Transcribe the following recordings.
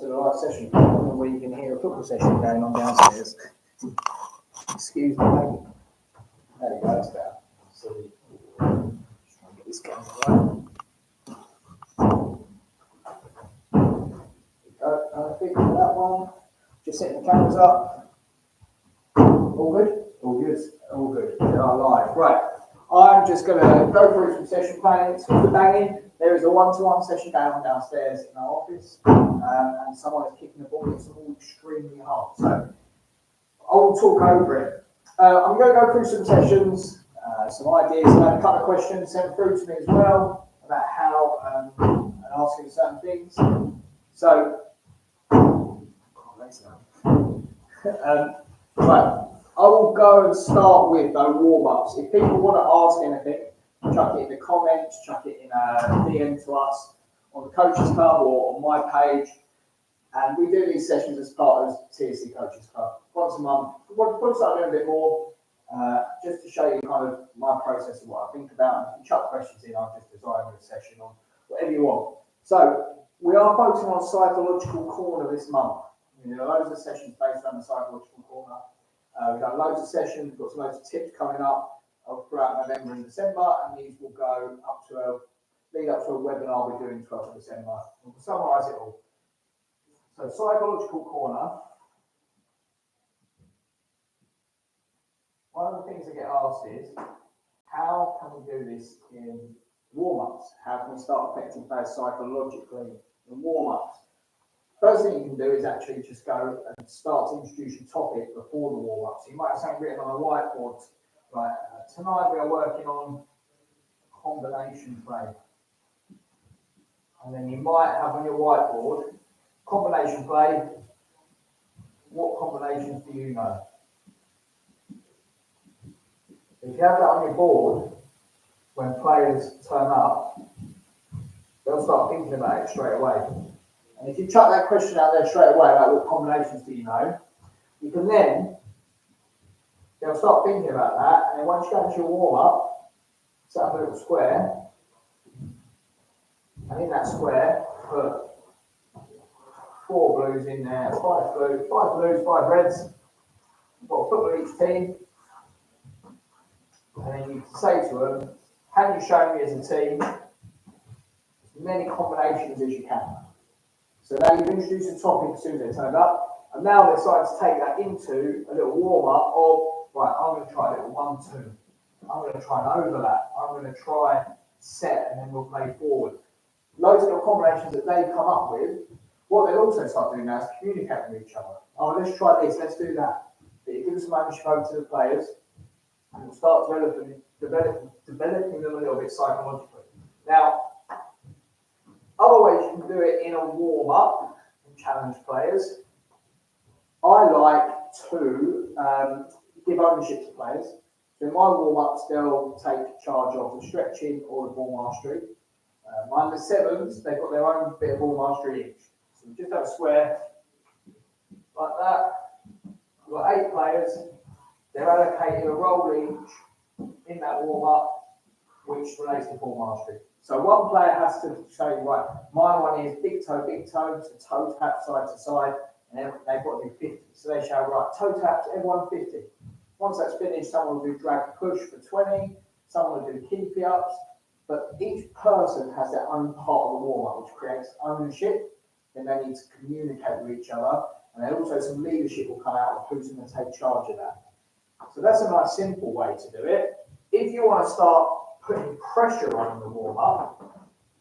to the live session where you can hear a football session going on downstairs. Excuse me, mate. There you go, that's better. So, just try and get this going right. I think that one. Just setting the cameras up. All good? All good. All good. We are live. Right. I'm just going to go through some session planning. So the banging. There is a one-to-one session going on downstairs in our office, and someone is kicking the ball. It's all extremely hard. So I'll talk over it. I'm going to go through some sessions, some ideas, and a couple of questions sent through to me as well about how and asking certain things. So, right. I will go and start with warm-ups. If people want to ask anything, chuck it in the comments, chuck it in a DM to us on the Coaches Club or on my page. And we do these sessions as part of TSC Coaches Club once a month. We'll start doing a bit more, just to show you kind of my process and what I think about. And you can chuck questions in, I'll just design a session on whatever you want. So we are focusing on psychological corner this month. There are loads of sessions based on the psychological corner. We've done loads of sessions, we've got loads of tips coming up throughout November and December, and these will go up to lead up to a webinar we're doing 12th of December. We'll summarise it all. So psychological corner. One of the things that get asked is, how can we do this in warm-ups? How can we start affecting players psychologically in warm-ups? First thing you can do is actually just go and start to introduce your topic before the warm-up. So you might have something written on a whiteboard. Right, tonight we are working on combination play. And then you might have on your whiteboard, combination play. What combinations do you know? If you have that on your board, when players turn up, they'll start thinking about it straight away. And if you chuck that question out there straight away, like what combinations do you know, you can then, they'll start thinking about that, and then once you go into your warm-up, set up a little square, and in that square, put 4 blues in there, 5 blues, 5 reds, you've got a football each team, and then you say to them, can you show me as a team as many combinations as you can? So now you've introduced a topic as soon as they turned up, and now they're starting to take that into a little warm-up of, right, I'm going to try a little 1-2. I'm going to try an overlap. I'm going to try set, and then we'll play forward. Loads of little combinations that they've come up with. What they'll also start doing now is communicating with each other. Oh, let's try this, let's do that. But you give them some ownership over to the players, and you'll start developing them a little bit psychologically. Now, other ways you can do it in a warm-up and challenge players. I like to give ownership to players. So in my warm-ups, they'll take charge of the stretching or the ball mastery. My under sevens, they've got their own bit of ball mastery each. So we just have a square like that. We've got 8 players. They're allocated a role each in that warm-up, which relates to ball mastery. So one player has to say, right, my one is big toe, so toe tap side to side, and they've got to do 50. So they shout, right, toe taps, everyone 50. Once that's finished, someone will do drag push for 20, someone will do keepy ups, but each person has their own part of the warm-up, which creates ownership. Then they need to communicate with each other, and then also some leadership will come out of who's going to take charge of that. So that's a nice simple way to do it. If you want to start putting pressure on the warm-up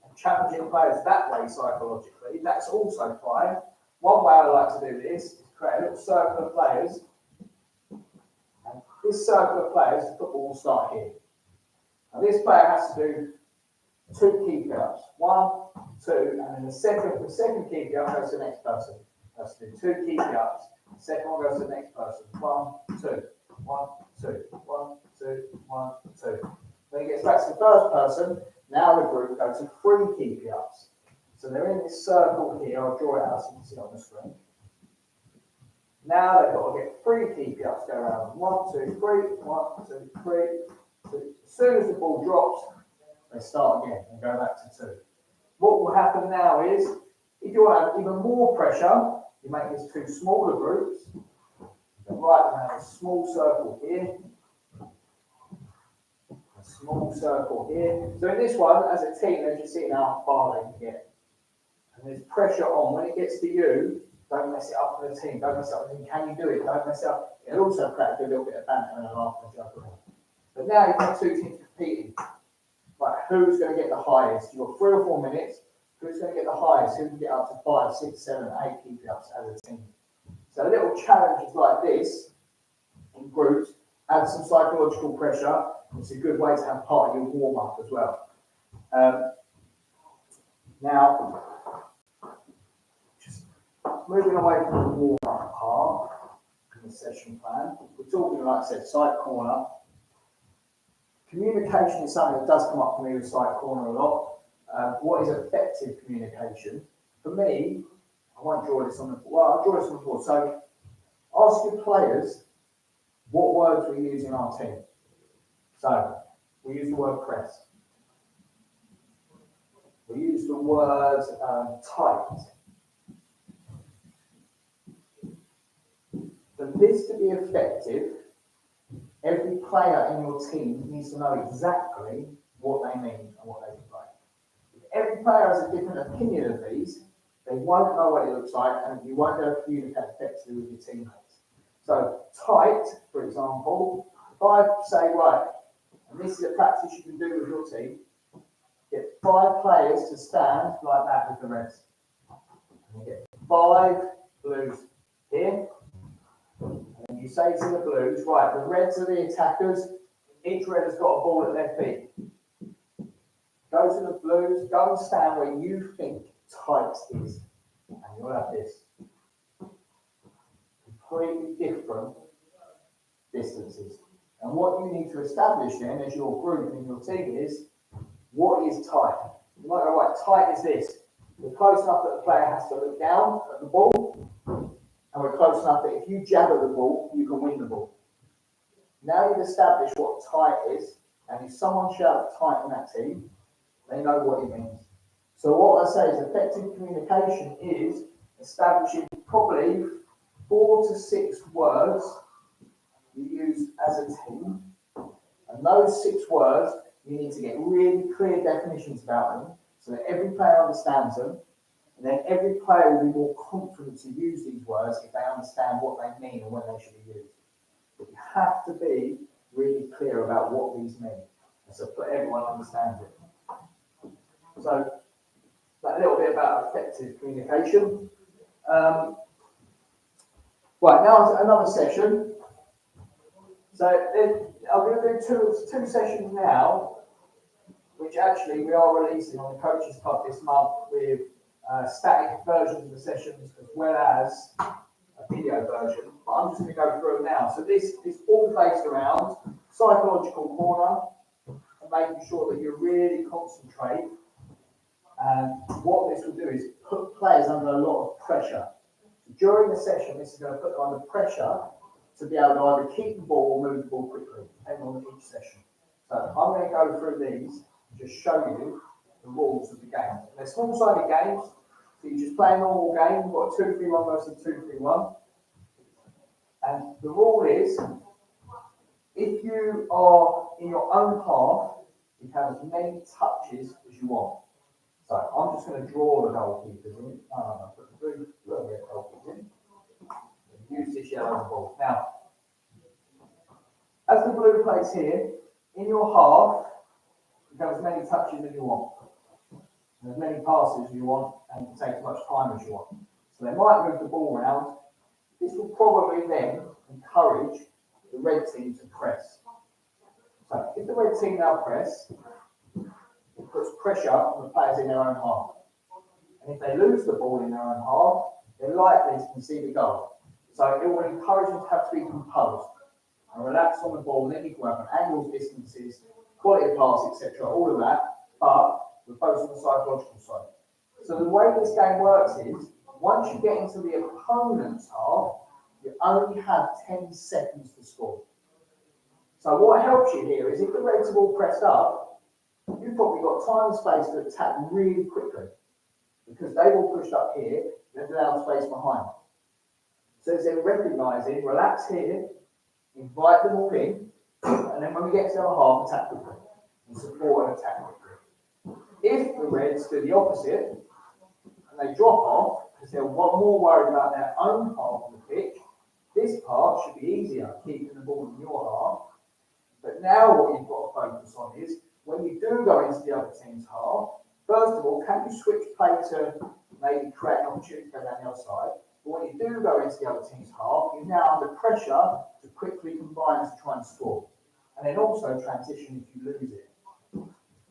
and challenging players that way psychologically, that's also fine. One way I like to do this is create a little circle of players. And this circle of players, the football will start here. Now this player has to do 2 keep-ups. 1, 2, and then the second keep-up goes to the next person. Has to do 2 keep-ups. The second one goes to the next person. 1, 2, 1, 2, 1, 2, 1, 2. When it gets back to the first person, now the group go to 3 keepy-ups. So they're in this circle here. I'll draw it out so you can see it on the screen. Now they've got to get 3 keepy-ups, go around 1, 2, 3, 1, 2, 3, 2. As soon as the ball drops, they start again and go back to 2. What will happen now is If you want to have even more pressure, you make this two smaller groups. Right, we have a small circle here, a small circle here. So in this one, as a team, they're just seeing how far they can get. And there's pressure on. When it gets to you, don't mess it up for the team. Don't mess it up for the team. Can you do it? Don't mess it up. It'll also crack a little bit of banter and a laugh and joke around. But now you've got two teams competing. Right, who's going to get the highest? You've got 3 or 4 minutes. Who's going to get the highest? Who can get up to 5, 6, 7, 8 keep-ups as a team? So little challenges like this in groups add some psychological pressure. It's a good way to have part of your warm-up as well. Now, just moving away from the warm-up part in the session plan, we're talking, like I said, side corner. Communication is something that does come up for me with side corner a lot. What is effective communication? For me, I won't draw this on the board. Well, I'll draw this on the board. So, ask your players what words we use in our team. So, we use the word press. We use the word tight. For this to be effective, every player in your team needs to know exactly what they mean and what they look like. If every player has a different opinion of these, they won't know what it looks like and you won't be able to communicate effectively with your teammates. So tight, for example, if I say, right, and this is a practice you can do with your team, get 5 players to stand like that with the reds. And you get 5 blues here. And you say to the blues, right, the reds are the attackers, each red has got a ball at their feet. Go to the blues, go and stand where you think tight is. And you'll have this. Completely different distances. And what you need to establish then as your group and your team is, what is tight? You might go, right, tight is this. We're close enough that the player has to look down at the ball, and we're close enough that if you jab at the ball, you can win the ball. Now you've established what tight is, and if someone shouts tight in that team, they know what it means. So what I say is effective communication is establishing probably 4 to 6 words you use as a team, and those 6 words you need to get really clear definitions about them so that every player understands them, and then every player will be more confident to use these words if they understand what they mean and when they should be used. But you have to be really clear about what these mean, and so everyone understands it. So, a little bit about effective communication. Right, now another session. So I'm going to do two sessions now, which actually we are releasing on the Coaches Club this month with static versions of the sessions as well as a video version. But I'm just going to go through them now. So this is all based around psychological corner and making sure that you really concentrate. And what this will do is put players under a lot of pressure. During the session, this is going to put them under pressure to be able to either keep the ball or move the ball quickly, depending on each session. So I'm going to go through these and just show you the rules of the game. And they're small-sided games, so you just play a normal game. You've got a 2-3-1 versus 2-3-1. And the rule is, if you are in your own half, you can have as many touches as you want. So I'm just going to draw the goalkeepers in. Put the blue goalkeepers in. Use this yellow ball. Now, as the blue plays here, in your half, you can have as many touches as you want, and as many passes as you want, and you can take as much time as you want. So they might move the ball around. This will probably then encourage the red team to press. So if the red team now press, it puts pressure on the players in their own half. And if they lose the ball in their own half, they're likely to concede a goal. So it will encourage them to have to be composed and relax on the ball, and then you can work on angles, distances, quality of pass, etc., all of that, but we're focused on the psychological side. So the way this game works is, once you get into the opponent's half, you only have 10 seconds to score. So what helps you here is if the Reds are all pressed up, you've probably got time and space to attack really quickly. because they've all pushed up here, they've allowed space behind. So it's then recognising, relax here, invite them all in, and then when we get to the other half, attack quickly, and support and attack quickly. If the Reds do the opposite, and they drop off, because they're more worried about their own half of the pitch, this part should be easier, keeping the ball in your half. But now what you've got to focus on is, when you do go into the other team's half, first of all, can you switch play to maybe create an opportunity to go down the other side? But when you do go into the other team's half, you're now under pressure to quickly combine to try and score. And then also transition if you lose it.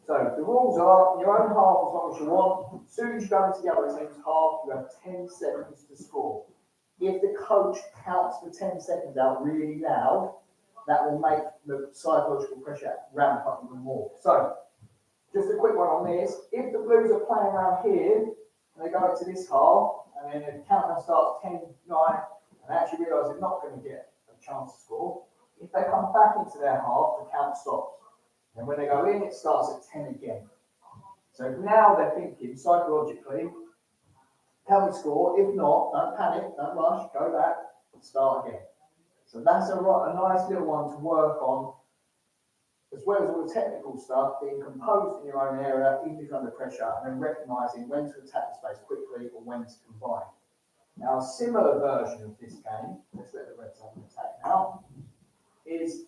So the rules are, in your own half as long as you want. As soon as you go into the other team's half, you have 10 seconds to score. If the coach counts the 10 seconds out really loud, that will make the psychological pressure ramp up even more. So, just a quick one on this. If the Blues are playing around here, and they go into this half, and then the countdown starts 10, 9, and they actually realise they're not going to get a chance to score, if they come back into their half, the count stops. And when they go in, it starts at 10 again. So now they're thinking psychologically, can we score? If not, don't panic, don't rush, go back, and start again. So that's a nice little one to work on, as well as all the technical stuff, being composed in your own area, even if you're under pressure, and then recognising when to attack the space quickly or when to combine. Now, a similar version of this game, let's let the Reds have an attack now, is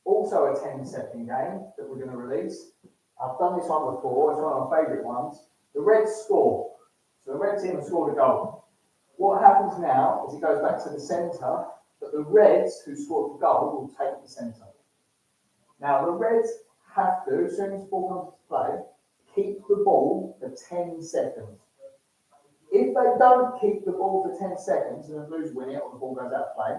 also a 10-second game that we're going to release. I've done this one before, it's one of my favourite ones. The Reds score. So the Red team has scored a goal. What happens now is it goes back to the centre, but the Reds who scored the goal will take the centre. Now the Reds have to, as soon as the ball comes to play, keep the ball for 10 seconds. If they don't keep the ball for 10 seconds and the Blues win it or the ball goes out of play,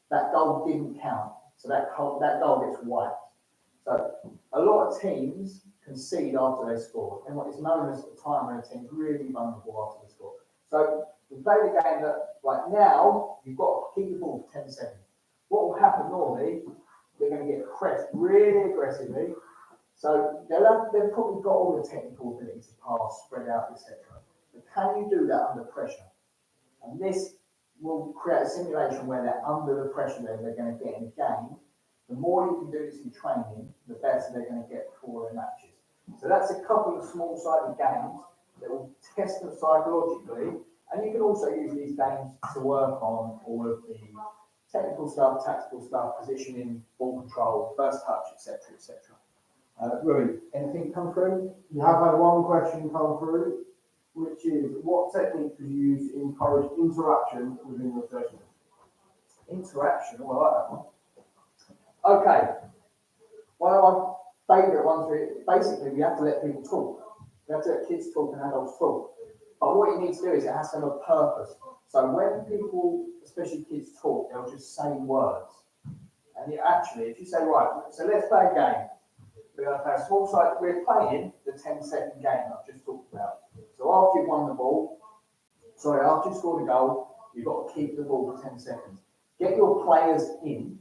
that goal didn't count. So that goal gets wiped. So a lot of teams concede after they score, and what is known as the time when a team's really vulnerable after they score. So we play the game that right now you've got to keep the ball for 10 seconds. What will happen normally? They're going to get pressed really aggressively. So they've probably got all the technical ability to pass, spread out, etc. But can you do that under pressure? And this will create a simulation where they're under the pressure that they're going to get in the game. The more you can do this in training, the better they're going to get for their matches. So that's a couple of small-sided games that will test them psychologically, and you can also use these games to work on all of the technical stuff, tactical stuff, positioning, ball control, first touch, etc., etc. Rui, anything come through? You have had one question come through, which is, what technique do you use to encourage interaction within your session? Interaction, well, I like that one. Okay, one of my favourite ones, basically we have to let people talk. We have to let kids talk and adults talk. But what you need to do is it has to have a purpose. So when people, especially kids, talk, they'll just say words. And actually, if you say, right, so let's play a game. We're going to play a small side, we're playing the 10-second game I've just talked about. So after you've won the ball, after you've scored a goal, you've got to keep the ball for 10 seconds. Get your players in.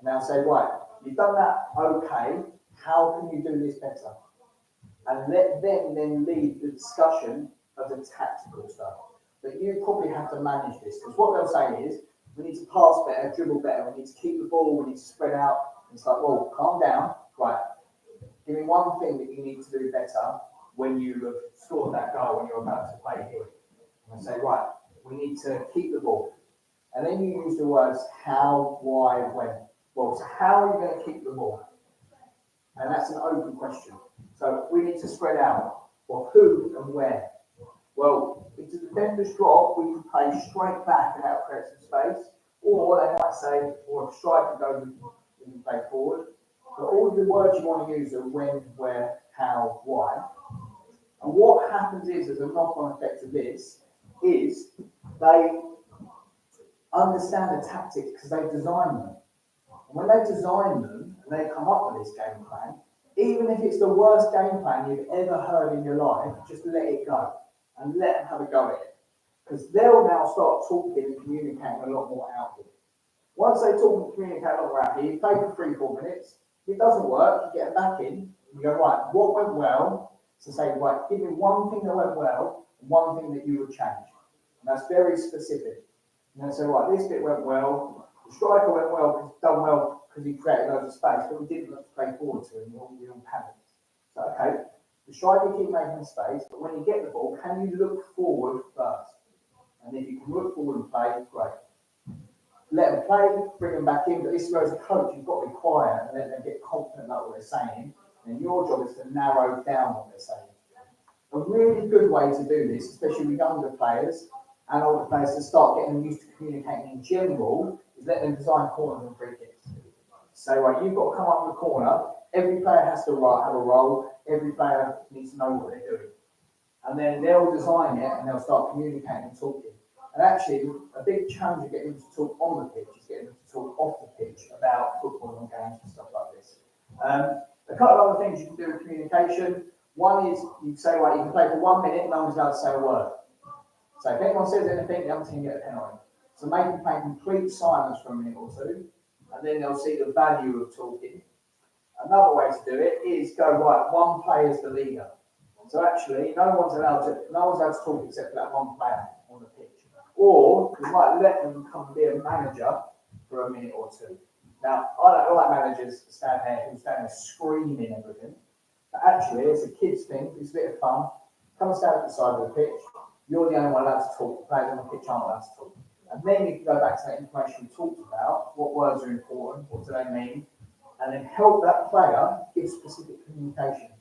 Now say, right, you've done that okay, how can you do this better? And let them then lead the discussion of the tactical stuff. But you probably have to manage this, because what they'll say is, we need to pass better, dribble better, we need to keep the ball, we need to spread out. It's like, well, calm down, right, give me one thing that you need to do better when you have scored that goal when you're about to play here. And I say, right, we need to keep the ball. And then you use the words how, why, when. Well, so how are you going to keep the ball? And that's an open question. So we need to spread out. Well, who and where? Well, if the defenders drop, we can play straight back and that'll create some space. Or they might say, or if striker goes, we can play forward. But all of the words you want to use are when, where, how, why. And what happens is, as a knock-on effect of this, is they understand the tactics because they design them. And when they design them and they come up with this game plan, even if it's the worst game plan you've ever heard in your life, just let it go and let them have a go at it. Because they'll now start talking and communicating a lot more out here. Once they talk and communicate a lot more out here, you play for 3-4 minutes. If it doesn't work, you get them back in. You go, right, what went well? to say, right, give me one thing that went well, and one thing that you would change. And that's very specific. And they say, right, this bit went well, the striker went well, done well because he created loads of space, but we didn't let play forward to him, we all panicked. So, okay, the striker keep making the space, but when you get the ball, can you look forward first? And if you can look forward and play, great. Let them play, bring them back in, but this is where as a coach, you've got to be quiet and let them get confident about what they're saying. And your job is to narrow down what they're saying. A really good way to do this, especially with younger players and older players, to start getting them used to communicating in general, is let them design corners and free kicks. So, right, you've got to come up with a corner. Every player has to have a role. Every player needs to know what they're doing. And then they'll design it and they'll start communicating and talking. And actually, a big challenge of getting them to talk on the pitch is getting them to talk off the pitch about football and games and stuff like this. A couple of other things you can do with communication. One is you say, right, you can play for 1 minute, no one's allowed to say a word. So if anyone says anything, the other team get a penalty. So make them play complete silence for a minute or two, and then they'll see the value of talking. Another way to do it is go, right, one player is the leader. So actually, no one's allowed to talk except for that one player on the pitch. Or you might let them come and be a manager for a minute or two. Now, I don't like managers who stand there screaming everything. But actually, it's a kid's thing, it's a bit of fun. Come and stand at the side of the pitch. You're the only one allowed to talk. The players on the pitch aren't allowed to talk. And then you can go back to that information we talked about. What words are important? What do they mean? And then help that player give specific communication.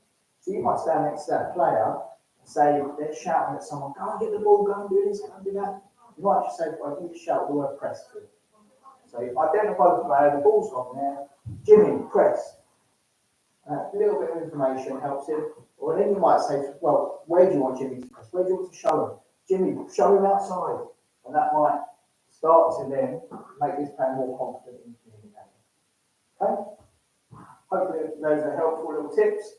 So you might stand next to that player and say, they're shouting at someone, go and get the ball, go and do this, go and do that. You might just say, well, you just shout the word press to. So you identify the player, the ball's gone there, Jimmy, press. A little bit of information helps him. Or then you might say, well, where do you want Jimmy to press? Where do you want to show him? Jimmy, show him outside. And that might start to then make this player more confident in communicating. Okay? Hopefully those are helpful little tips.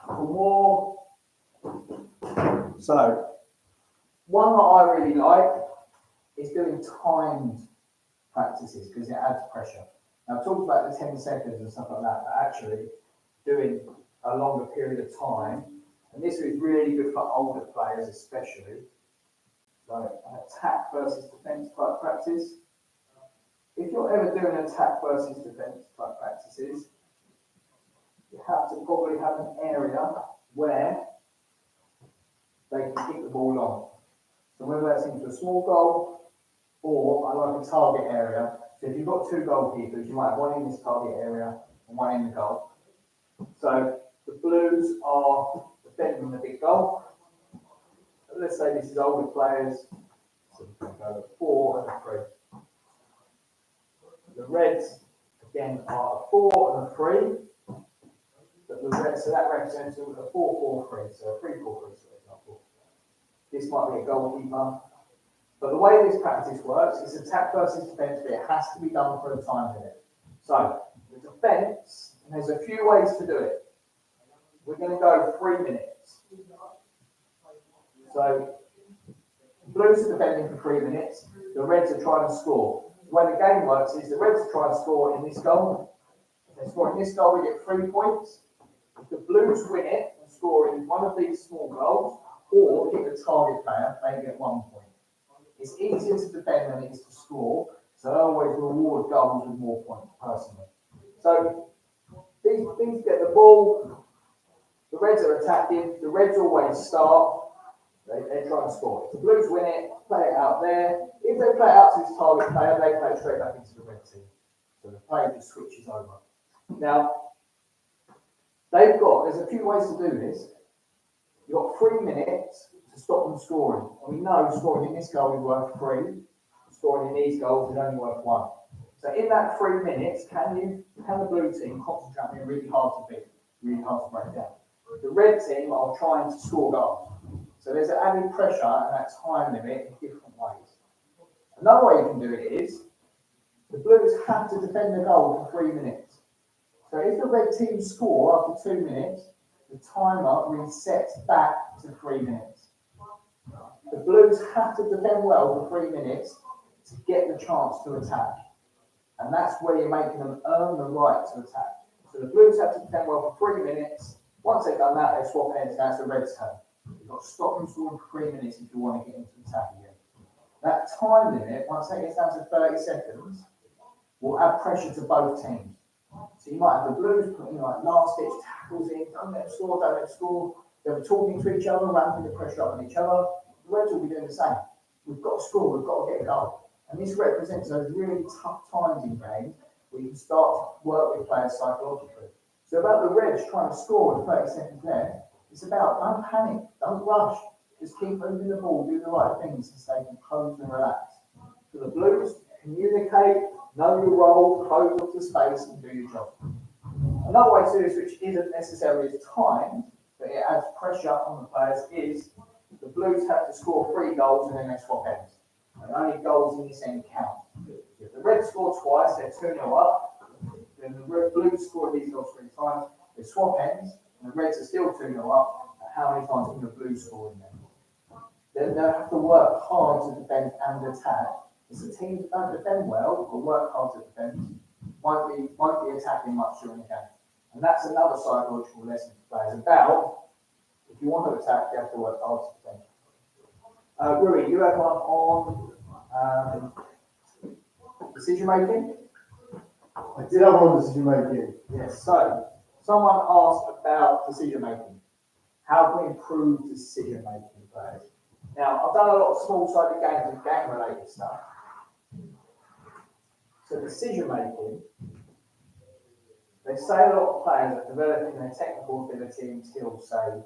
For more, so one that I really like is doing timed practices because it adds pressure. Now I've talked about the 10 seconds and stuff like that, but actually doing a longer period of time, and this is really good for older players especially. So an attack versus defence type practice. If you're ever doing attack versus defence type practices, you have to probably have an area where they can kick the ball on. So whether that's into a small goal or I like a target area. So if you've got two goalkeepers, you might have one in this target area and one in the goal. So the Blues are defending the big goal. Let's say this is older players. So we can go 4 and a 3. The Reds, again, are a 4 and a 3. But the Reds, so that represents a 4-4-3, so a 3-4-3, for example. This might be a goalkeeper. But the way this practice works is attack versus defence, but it has to be done for a time limit. So, the defence, and there's a few ways to do it. We're going to go 3 minutes. So, the Blues are defending for 3 minutes, the Reds are trying to score. The way the game works is the Reds are trying to score in this goal. If they score in this goal, we get 3 points. If the Blues win it and score in one of these small goals, or hit the target player, they get 1 point. It's easier to defend than it is to score, so I always reward goals with more points, personally. So, these get the ball, the Reds are attacking, the Reds always start, they're trying to score. If the Blues win it, play it out there. If they play it out to this target player, they play it straight back into the Red team. So the play just switches over. Now, there's a few ways to do this. You've got 3 minutes to stop them scoring. And we know scoring in this goal is worth 3. Scoring in these goals is only worth 1. So in that 3 minutes, can the blue team concentrate on being really hard to beat, really hard to break down? The red team are trying to score goals. So there's an added pressure and that time limit in different ways. Another way you can do it is, the Blues have to defend the goal for 3 minutes. So if the red team score after 2 minutes, the timer resets back to 3 minutes. The Blues have to defend well for 3 minutes to get the chance to attack. And that's where you're making them earn the right to attack. So the Blues have to defend well for 3 minutes. Once they've done that, they swap ends, that's the Reds' turn. You've got to stop them scoring for 3 minutes if you want to get into the attack again. That time limit, once that gets down to 30 seconds, will add pressure to both teams. So you might have the Blues putting like last ditch tackles in, don't let them score, don't let them score. They'll be talking to each other, ramping the pressure up on each other. The Reds will be doing the same. We've got to score, we've got to get a goal. And this represents those really tough times in games where you can start to work with players psychologically. So about the Reds trying to score with 30 seconds left, it's about don't panic, don't rush, just keep moving the ball, do the right things and stay composed and relaxed. For the Blues, communicate, know your role, close off the space and do your job. Another way to do this, which isn't necessarily as timed, but it adds pressure on the players, is the Blues have to score 3 goals and then they swap ends. And only goals in this end count. If the Reds score twice, they're 2-0 up. Then the Blues score these goals 3 times, they swap ends, and the Reds are still 2-0 up. How many times can the Blues score in them? Then they'll have to work hard to defend and attack. Because the teams that don't defend well or work hard to defend won't be attacking much during the game. And that's another psychological lesson for players about if you want to attack, you have to work hard to defend. Rui, you have one on decision making? I did have one decision making. Yes, so someone asked about decision making. How can we improve decision making players? Now, I've done a lot of small-sided games and game-related stuff. So decision making, they say a lot of players are developing their technical ability until, say,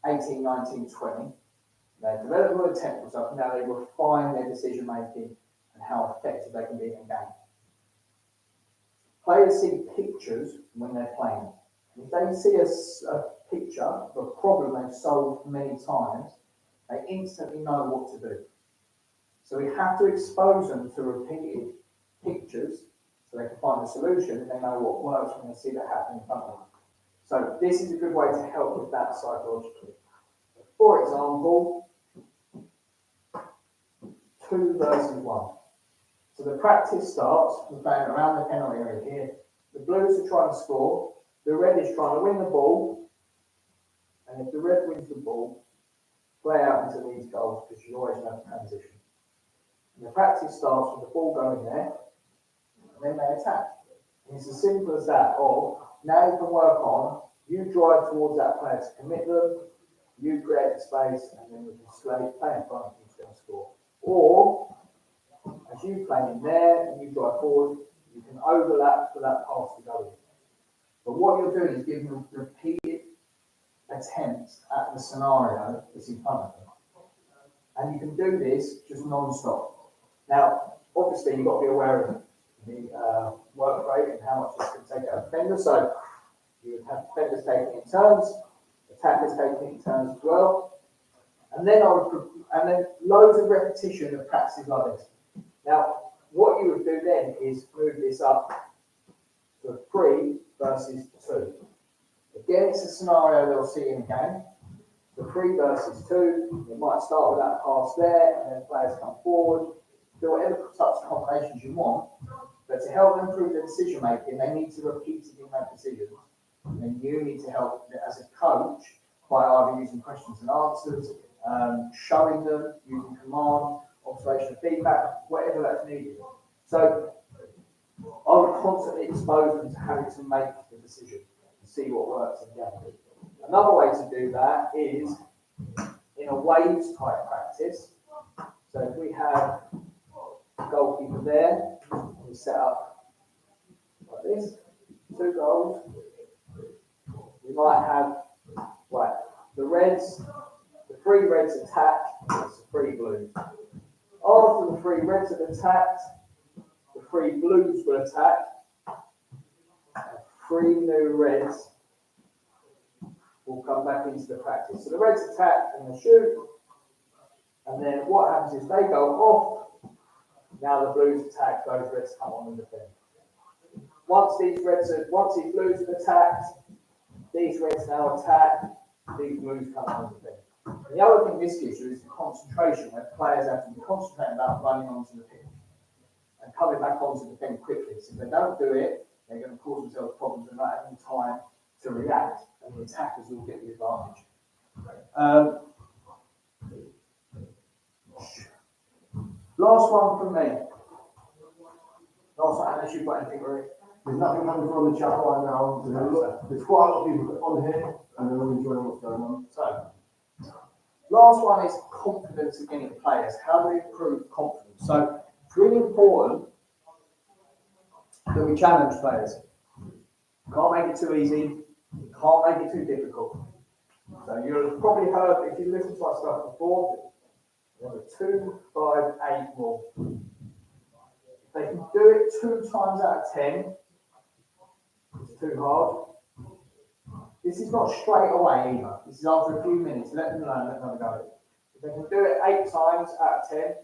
18, 19, 20. They develop all the technical stuff, and now they refine their decision making and how effective they can be in a game. Players see pictures when they're playing. If they see a picture of a problem they've solved many times, they instantly know what to do. So we have to expose them to repeated pictures so they can find a solution and they know what works when they see that happen in front of them. So this is a good way to help with that psychologically. For example, 2 versus 1. So the practice starts, we're playing around the penalty area here. The Blues are trying to score, the Red is trying to win the ball, and if the Red wins the ball, play out into these goals because you always have transition. And the practice starts with the ball going there, and then they attack. And it's as simple as that, or now you can work on, you drive towards that player to commit them, you create the space, and then we can slowly play in front of you to score. Or, as you play in there and you drive forward, you can overlap for that pass to go in. But what you're doing is giving them repeated attempts at the scenario that's in front of them. And you can do this just non-stop. Now, obviously, you've got to be aware of the work rate and how much this can take out of defenders. So, you would have defenders taking it in turns, attackers taking it in turns as well. And then loads of repetition of practices like this. Now, what you would do then is move this up to a 3 versus 2. Again, it's a scenario they'll see in a game. The 3 versus 2, you might start with that pass there, and then players come forward, do whatever types of combinations you want. But to help them improve their decision making, they need to repeatedly make decisions. And then you need to help as a coach by either using questions and answers, showing them, using command, observation feedback, whatever that's needed. So I would constantly expose them to having to make the decision and see what works in the game. Another way to do that is in a waves type practice. So if we have a goalkeeper there, we set up like this, 2 goals. We might have, right, the Reds, the 3 Reds attack, it's the 3 Blues. After the 3 Reds have attacked, the 3 Blues will attack, and 3 new Reds will come back into the practice. So the Reds attack and they shoot, and then what happens is they go off. Now the Blues attack, those Reds come on and defend. Once these Blues have attacked, these Reds now attack, these Blues come on and defend. And the other thing this gives you is the concentration, where players have to be concentrating about running onto the pitch and coming back onto the defend quickly. So if they don't do it, they're going to cause themselves problems and not having time to react, and the attackers will get the advantage. Last one from me. Last one, unless you've got anything, Rory. There's nothing coming from the chat right now. There's quite a lot of people on here, and they're all enjoying what's going on. So, last one is confidence again in players. How do we improve confidence? So, it's really important that we challenge players. Can't make it too easy, can't make it too difficult. So, you've probably heard, if you listened to our stuff before, there's a 2-5-8 rule. If they can do it 2 times out of 10, it's too hard. This is not straight away either. This is after a few minutes. Let them learn, let them go. If they can do it 8 times out of 10,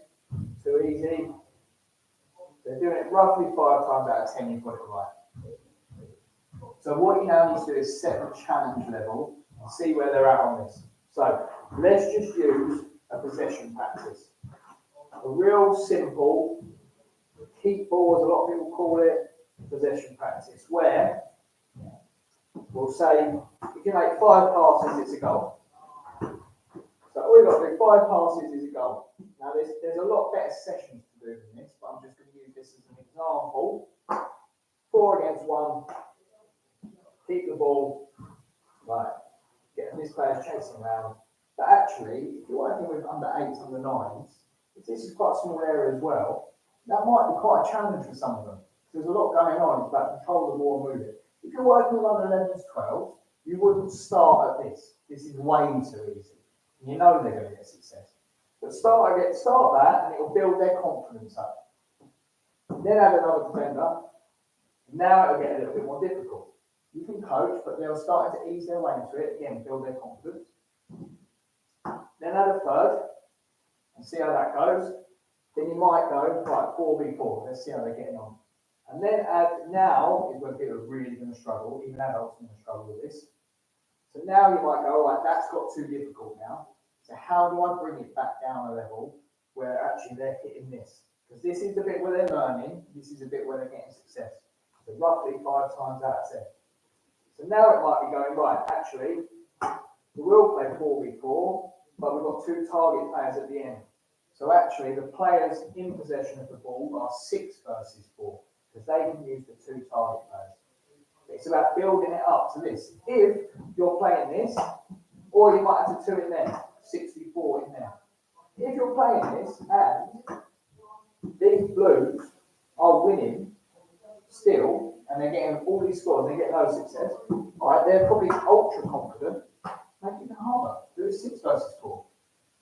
too easy. If they're doing it roughly 5 times out of 10, you've got it right. So what you now need to do is set the challenge level and see where they're at on this. So let's just use a possession practice. A real simple, keep ball, as a lot of people call it, possession practice, where we'll say, if you make 5 passes, it's a goal. So all you've got to do, 5 passes is a goal. Now there's a lot better sessions to do than this, but I'm just going to use this as an example. 4 against 1, keep the ball, right, get this player's chasing around. But actually, if you're working with under 8s, under 9s, if this is quite a small area as well, that might be quite a challenge for some of them. There's a lot going on, it's about control the ball and move it. If you're working with under 11s, 12s, you wouldn't start at this. This is way too easy. You know they're going to get success. But start that and it will build their confidence up. Then add another defender. Now it'll get a little bit more difficult. You can coach, but they'll start to ease their way into it. Again, build their confidence. Then add a third and see how that goes. Then you might go, right, 4v4. Let's see how they're getting on. And then now is when people are really going to struggle. Even adults are going to struggle with this. So now you might go, right, that's got too difficult now. So how do I bring it back down a level where actually they're hitting this? Because this is the bit where they're learning. This is the bit where they're getting success. So roughly 5 times out of 10. So now it might be going, right, actually, we will play 4v4, but we've got 2 target players at the end. So actually, the players in possession of the ball are 6 versus 4, because they can use the 2 target players. It's about building it up to this. If you're playing this, or you might have to 2 in there, 64 in there. If you're playing this, and these blues are winning still, and they're getting all these scores, and they get no success, all right, they're probably ultra confident. Make it harder. Do it 6 versus 4.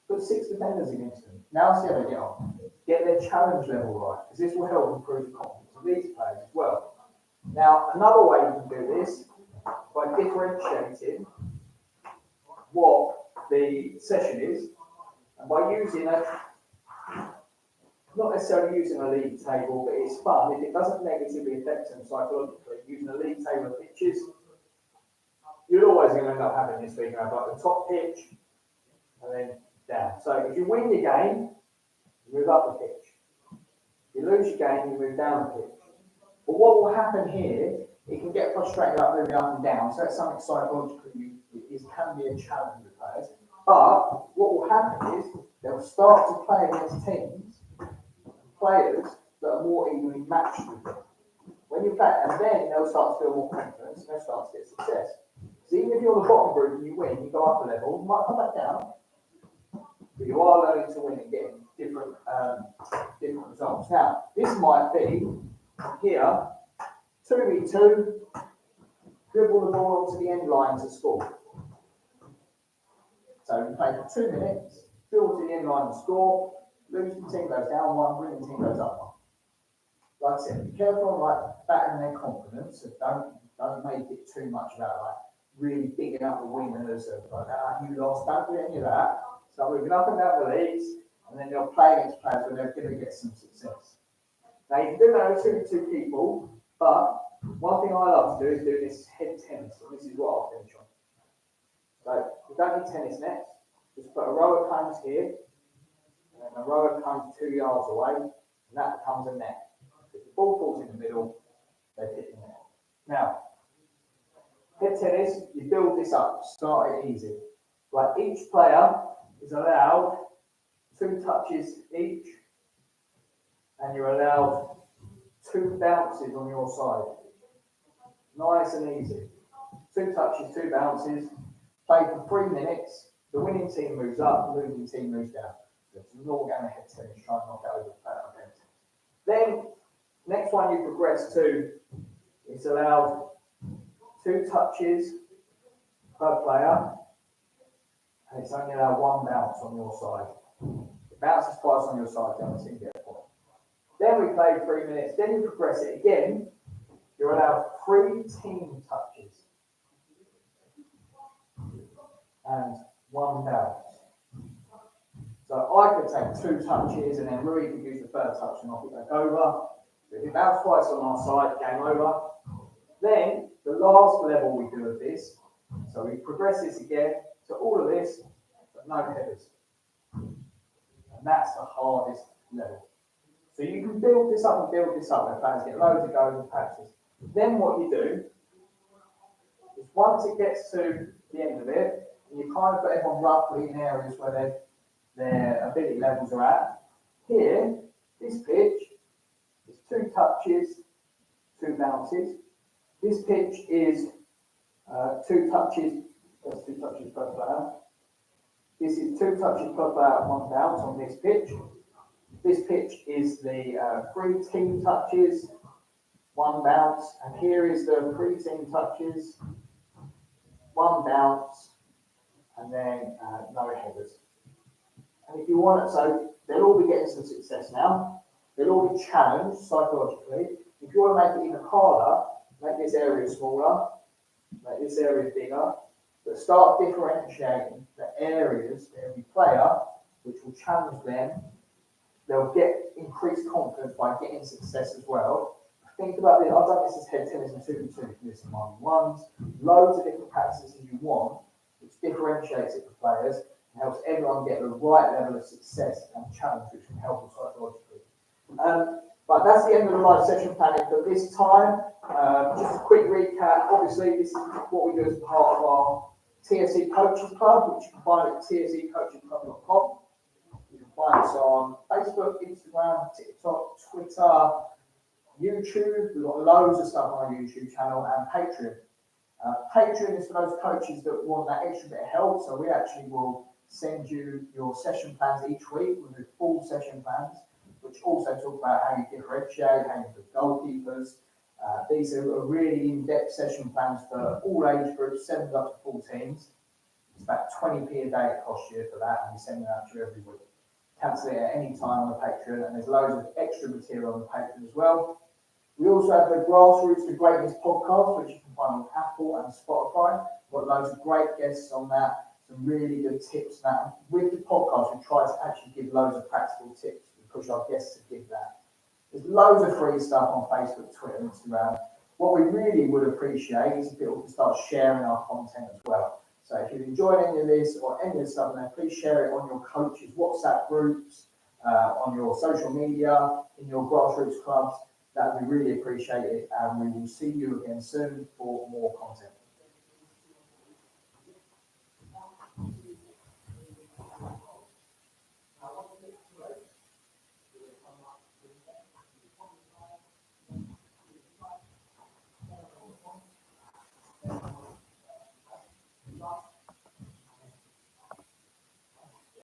Put 6 defenders against them. Now see how they get on. Get their challenge level right, because this will help improve the confidence of these players as well. Now, another way you can do this, by differentiating what the session is, and by using not necessarily using a league table, but it's fun if it doesn't negatively affect them psychologically. Using a league table of pitches, you're always going to end up having this where you have like the top pitch and then down. So if you win your game, you move up the pitch. If you lose your game, you move down the pitch. But what will happen here, it can get frustrated about moving up and down, so it's something psychologically can be a challenge with players. But what will happen is they'll start to play against teams, players that are more evenly matched with them. When you play, and then they'll start to feel more confidence and they'll start to get success. So even if you're on the bottom group and you win, you go up a level, you might come back down, but you are learning to win and getting different results. Now, this might be here, 2v2, dribble the ball onto the end line to score. So you play for 2 minutes, dribble to the end line and score, losing team goes down 1, winning team goes up 1. Like I said, be careful on like battering their confidence, so don't make it too much about like really bigging up the winners of like, you lost, don't do any of that. So moving up and down the leagues, and then they'll play against players where they're going to get some success. Now you can do that with 2 people, but one thing I love to do is do this head tennis, and this is what I'll finish on. So you don't need tennis nets, just put a row of cones here, and then a row of cones 2 yards away, and that becomes a net. If the ball falls in the middle, they hit the net. Now, head tennis, you build this up, start it easy. Like each player is allowed 2 touches each, and you're allowed 2 bounces on your side. Nice and easy. 2 touches, 2 bounces, play for 3 minutes. The winning team moves up, the losing team moves down. So it's a normal game of head tennis, try and knock it over the player. Then, next one you progress to is allowed 2 touches per player, and it's only allowed 1 bounce on your side. It bounces twice on your side, the other team gets 1. Then we play 3 minutes, then you progress it again, you're allowed 3 team touches and 1 bounce. So I could take 2 touches and then Rui could use the 3rd touch and knock it back over. If it bounced twice on our side, game over. Then the last level we do of this, so we progress this again to all of this, but no headers. And that's the hardest level. So you can build this up and build this up, and fans get loads of goes and practice. Then what you do is once it gets to the end of it, and you kind of put everyone roughly in areas where their ability levels are at. Here, this pitch is 2 touches, 2 bounces. This pitch is 2 touches, that's 2 touches per player. This is 2 touches per player, 1 bounce on this pitch. This pitch is the 3 team touches, 1 bounce, and here is the 3 team touches, 1 bounce, and then no headers. And if you want it, so they'll all be getting some success now. They'll all be challenged psychologically. If you want to make it even harder, make this area smaller, make this area bigger, but start differentiating the areas for every player, which will challenge them. They'll get increased confidence by getting success as well. Think about this. I've done this as head tennis and 2v2, this and 1v1s, loads of different practices you want, which differentiates it for players and helps everyone get the right level of success and challenge, which can help them psychologically. But that's the end of the live session planning for this time. Just a quick recap. Obviously, this is what we do as part of our TSE Coaches Club, which you can find at tsecoachingclub.com. You can find us on Facebook, Instagram, TikTok, Twitter, YouTube. We've got loads of stuff on our YouTube channel, and Patreon. Patreon is for those coaches that want that extra bit of help. So we actually will send you your session plans each week. We'll do full session plans, which also talk about how you differentiate, how you put goalkeepers. These are really in-depth session plans for all age groups, 7 up to 14s. It's about 20p a day it costs you for that, and we send it out to you every week. Cancel it at any time on the Patreon, and there's loads of extra material on the Patreon as well. We also have the Grassroots to Greatness podcast, which you can find on Apple and Spotify. We've got loads of great guests on that, some really good tips. Now, with the podcast, we try to actually give loads of practical tips. We push our guests to give that. There's loads of free stuff on Facebook, Twitter, and Instagram. What we really would appreciate is if people can start sharing our content as well. So if you've enjoyed any of this or any of the stuff, then please share it on your coaches' WhatsApp groups, on your social media, in your grassroots clubs. That would be really appreciated, and we will see you again soon for more content.